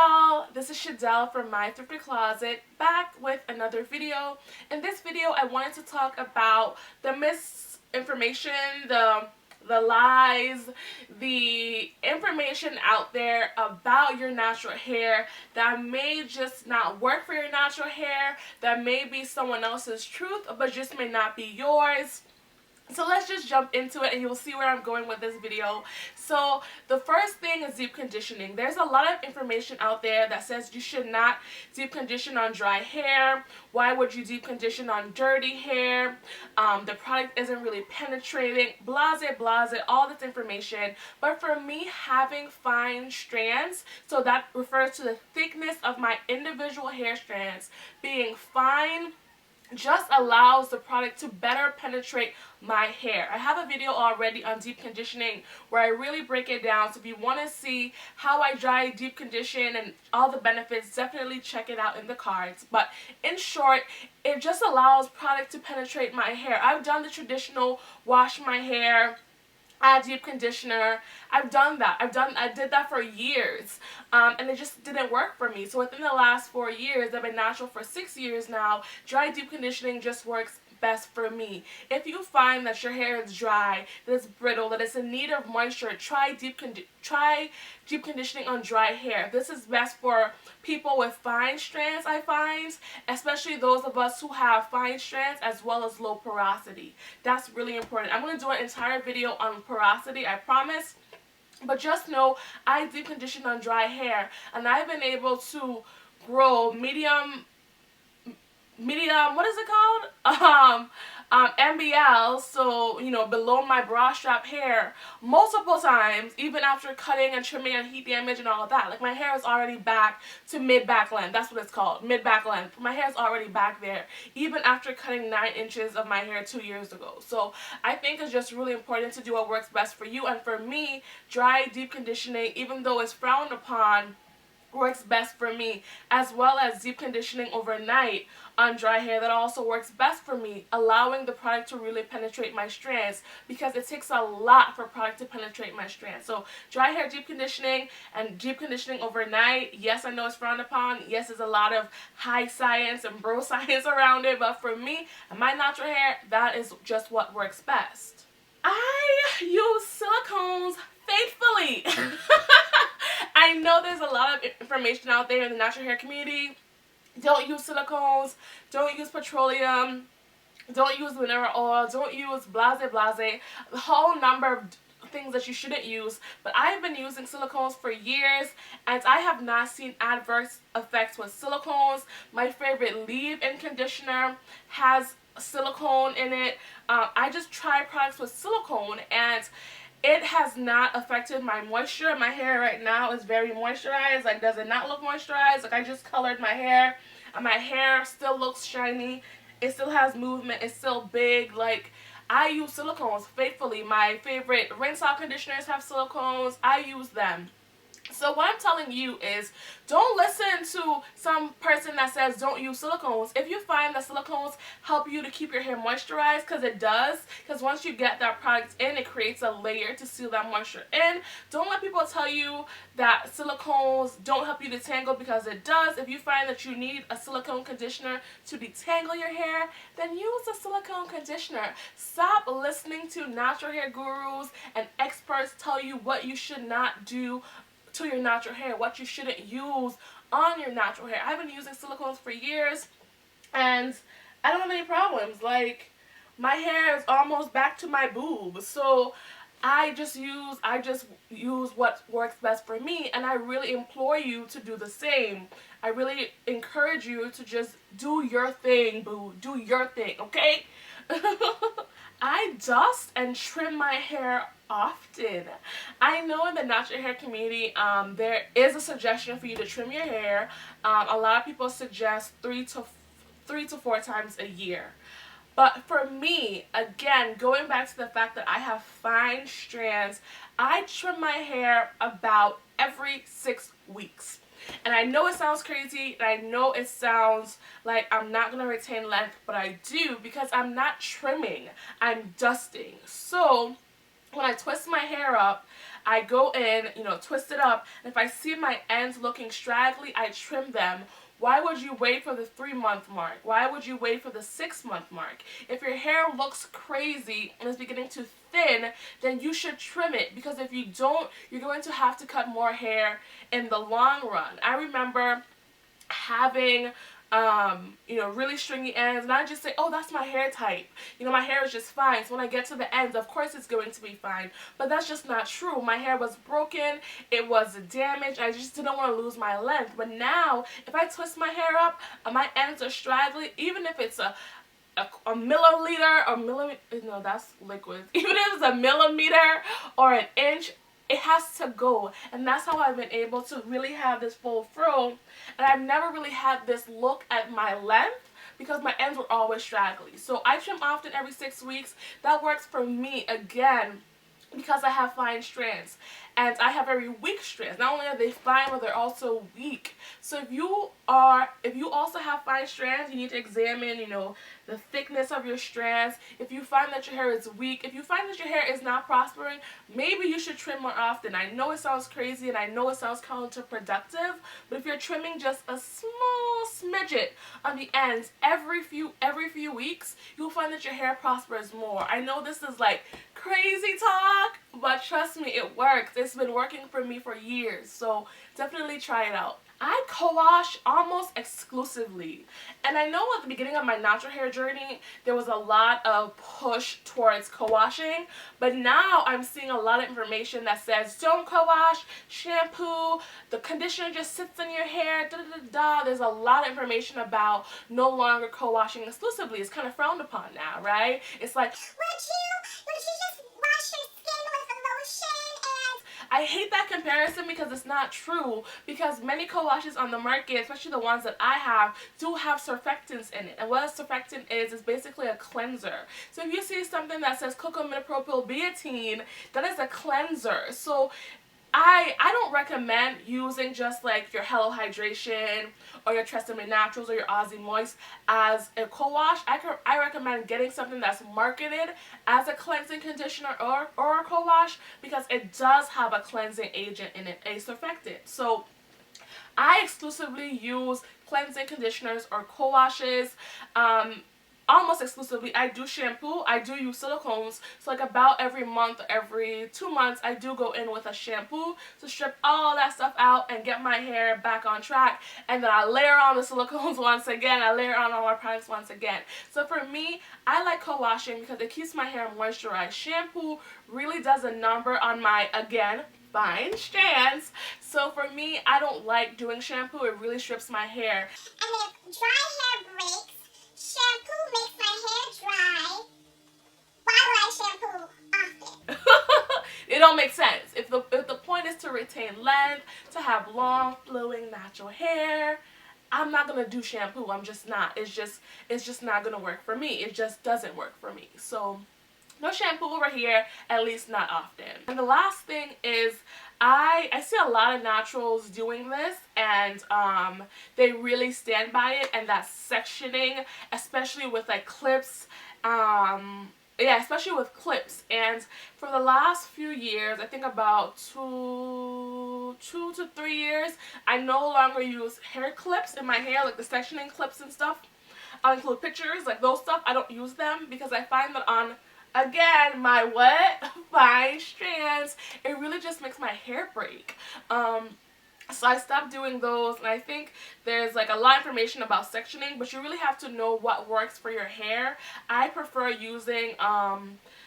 y'all, this is Shadell from My Thrifty Closet, back with another video. In this video, I wanted to talk about the misinformation, the lies, the information out there about your natural hair that may just not work for your natural hair, that may be someone else's truth, but just may not be yours. So let's just jump into it and you'll see where I'm going with this video. So the first thing is deep conditioning. There's a lot of information out there that says you should not deep condition on dry hair. Why would you deep condition on dirty hair? The product isn't really penetrating, blase, all this information. But for me, having fine strands, so that refers to the thickness of my individual hair strands, being fine just allows the product to better penetrate my hair. I have a video already on deep conditioning where I really break it down, so if you want to see how I dry deep condition and all the benefits, definitely check it out in the cards. But in short, it just allows product to penetrate my hair. I've done the traditional wash my hair, add deep conditioner. I've done that. I did that for years, and it just didn't work for me. So within the last 4 years, I've been natural for 6 years now. Dry deep conditioning just works best for me. If you find that your hair is dry, that it's brittle, that it's in need of moisture, try deep conditioning on dry hair. This is best for people with fine strands, I find, especially those of us who have fine strands as well as low porosity. That's really important. I'm going to do an entire video on porosity, I promise. But just know I deep condition on dry hair, and I've been able to grow medium, what is it called? MBL, so, you know, below my bra strap hair multiple times, even after cutting and trimming and heat damage and all of that. Like, my hair is already back to mid-back length. That's what it's called, mid-back length. My hair is already back there, even after cutting 9 inches of my hair 2 years ago. So I think it's just really important to do what works best for you. And for me, dry deep conditioning, even though it's frowned upon, works best for me, as well as deep conditioning overnight on dry hair. That also works best for me, allowing the product to really penetrate my strands, because it takes a lot for product to penetrate my strands. So dry hair deep conditioning and deep conditioning overnight, yes, I know it's frowned upon. Yes, there's a lot of high science and bro science around it, but for me and my natural hair, that is just what works best. I use silicones faithfully. I know there's a lot of information out there in the natural hair community. Don't use silicones, don't use petroleum, don't use mineral oil, don't use blase, a whole number of things that you shouldn't use. But I've been using silicones for years, and I have not seen adverse effects with silicones. My favorite leave-in conditioner has silicone in it. I just try products with silicone, and it has not affected my moisture. My hair right now is very moisturized. Like, does it not look moisturized? Like, I just colored my hair, and my hair still looks shiny. It still has movement. It's still big. Like, I use silicones faithfully. My favorite rinse-out conditioners have silicones. I use them. So what I'm telling you is, don't listen to some person that says don't use silicones. If you find that silicones help you to keep your hair moisturized, because it does, because once you get that product in, it creates a layer to seal that moisture in. Don't let people tell you that silicones don't help you detangle, because it does. If you find that you need a silicone conditioner to detangle your hair, then use a silicone conditioner. Stop listening to natural hair gurus and experts tell you what you should not do to your natural hair, what you shouldn't use on your natural hair. I've been using silicones for years, and I don't have any problems. Like, my hair is almost back to my boob, so I just use what works best for me, and I really implore you to do the same. I really encourage you to just do your thing, boo. Do your thing, okay? I dust and trim my hair often. I know in the natural hair community, there is a suggestion for you to trim your hair. A lot of people suggest 3 to 4 times a year. But for me, again, going back to the fact that I have fine strands, I trim my hair about every 6 weeks. And I know it sounds crazy, and I know it sounds like I'm not going to retain length, but I do, because I'm not trimming, I'm dusting. So when I twist my hair up, I go in, you know, twist it up, and if I see my ends looking straggly, I trim them. Why would you wait for the 3-month mark? Why would you wait for the 6-month mark? If your hair looks crazy and is beginning to thin, then you should trim it, because if you don't, you're going to have to cut more hair in the long run. I remember having you know, really stringy ends, and I just say, oh, that's my hair type. You know, my hair is just fine. So when I get to the ends, of course it's going to be fine. But that's just not true. My hair was broken. It was damaged. I just didn't want to lose my length. But now, if I twist my hair up, my ends are straggly, even if it's a milliliter or millimeter, no, that's liquid. Even if it's a millimeter or an inch, it has to go. And that's how I've been able to really have this full fro. And I've never really had this look at my length, because my ends were always straggly. So I trim often every 6 weeks. That works for me, again, because I have fine strands. And I have very weak strands. Not only are they fine, but they're also weak. So if you also have fine strands, you need to examine, you know, the thickness of your strands. If you find that your hair is weak, if you find that your hair is not prospering, maybe you should trim more often. I know it sounds crazy and I know it sounds counterproductive, but if you're trimming just a small smidget on the ends every few weeks, you'll find that your hair prospers more. I know this is like crazy talk, but trust me, it works. It's been working for me for years, so definitely try it out. I co-wash almost exclusively. And I know at the beginning of my natural hair journey, there was a lot of push towards co-washing, but now I'm seeing a lot of information that says don't co-wash, shampoo, the conditioner just sits in your hair, da da da da. There's a lot of information about no longer co-washing exclusively. It's kind of frowned upon now, right? It's like, would you just wash your skin with a lotion? And I hate that comparison, because it's not true, because many co-washes on the market, especially the ones that I have, do have surfactants in it. And what a surfactant is basically a cleanser. So if you see something that says cocamidopropyl betaine, that is a cleanser. So I don't recommend using just like your Hello Hydration or your Tresemme Naturals or your Aussie Moist as a co-wash. I recommend getting something that's marketed as a cleansing conditioner or a co-wash, because it does have a cleansing agent in it, a surfactant. So I exclusively use cleansing conditioners or co-washes. Almost exclusively. I do shampoo. I do use silicones. So like about every month, every 2 months, I do go in with a shampoo to strip all that stuff out and get my hair back on track. And then I layer on the silicones once again. I layer on all my products once again. So for me, I like co-washing because it keeps my hair moisturized. Shampoo really does a number on my, again, fine strands. So for me, I don't like doing shampoo. It really strips my hair. And if dry hair breaks, shampoo makes my hair dry. Why would I shampoo often? It don't make sense. If the point is to retain length, to have long, flowing, natural hair, I'm not gonna do shampoo. I'm just not. It's just not gonna work for me. It just doesn't work for me. So no shampoo over here, at least not often. And the last thing is, I see a lot of naturals doing this, and they really stand by it, and that's sectioning, especially with like clips. Yeah, especially with clips. And for the last few years, I think about two to 3 years, I no longer use hair clips in my hair, like the sectioning clips and stuff. I'll include pictures, like those stuff. I don't use them because I find that on, again, my what? Fine strands, it really just makes my hair break. So I stopped doing those, and I think there's like a lot of information about sectioning, but you really have to know what works for your hair. I prefer using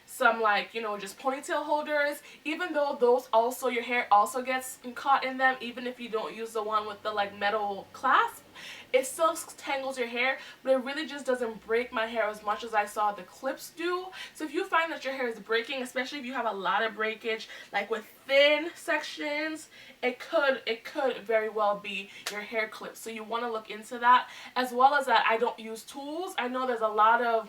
some, like, you know, just ponytail holders, even though those also, your hair also gets caught in them, even if you don't use the one with the like metal clasp. It still tangles your hair, but it really just doesn't break my hair as much as I saw the clips do. So if you find that your hair is breaking, especially if you have a lot of breakage, like with thin sections, it could very well be your hair clips. So you want to look into that. As well as that, I don't use tools. I know there's a lot of,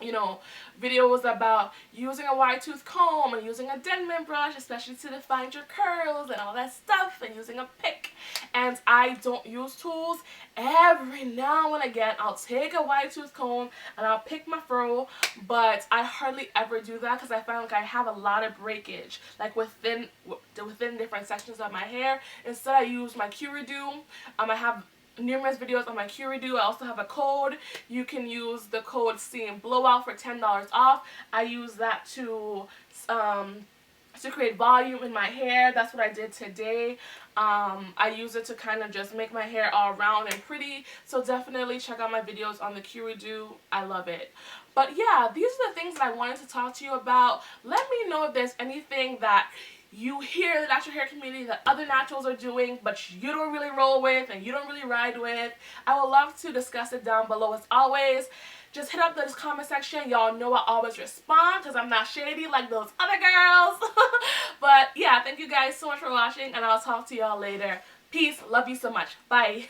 you know, videos about using a wide tooth comb and using a Denman brush, especially to define your curls and all that stuff, and using a pick. And I don't use tools, every now and again I'll take a wide tooth comb and I'll pick my fro, but I hardly ever do that because I find like I have a lot of breakage like within different sections of my hair. Instead I use my Curadew. I have numerous videos on my Curadew. I also have a code. You can use the code Steam Blowout for $10 off. I use that to create volume in my hair. That's what I did today. I use it to kind of just make my hair all round and pretty. So definitely check out my videos on the Curadew. I love it. But yeah, these are the things that I wanted to talk to you about. Let me know if there's anything that you hear the natural hair community that other naturals are doing but you don't really roll with and you don't really ride with. I would love to discuss it down below. As always, just hit up the comment section. Y'all know I always respond because I'm not shady like those other girls. But yeah, thank you guys so much for watching, and I'll talk to y'all later. Peace. Love you so much. Bye.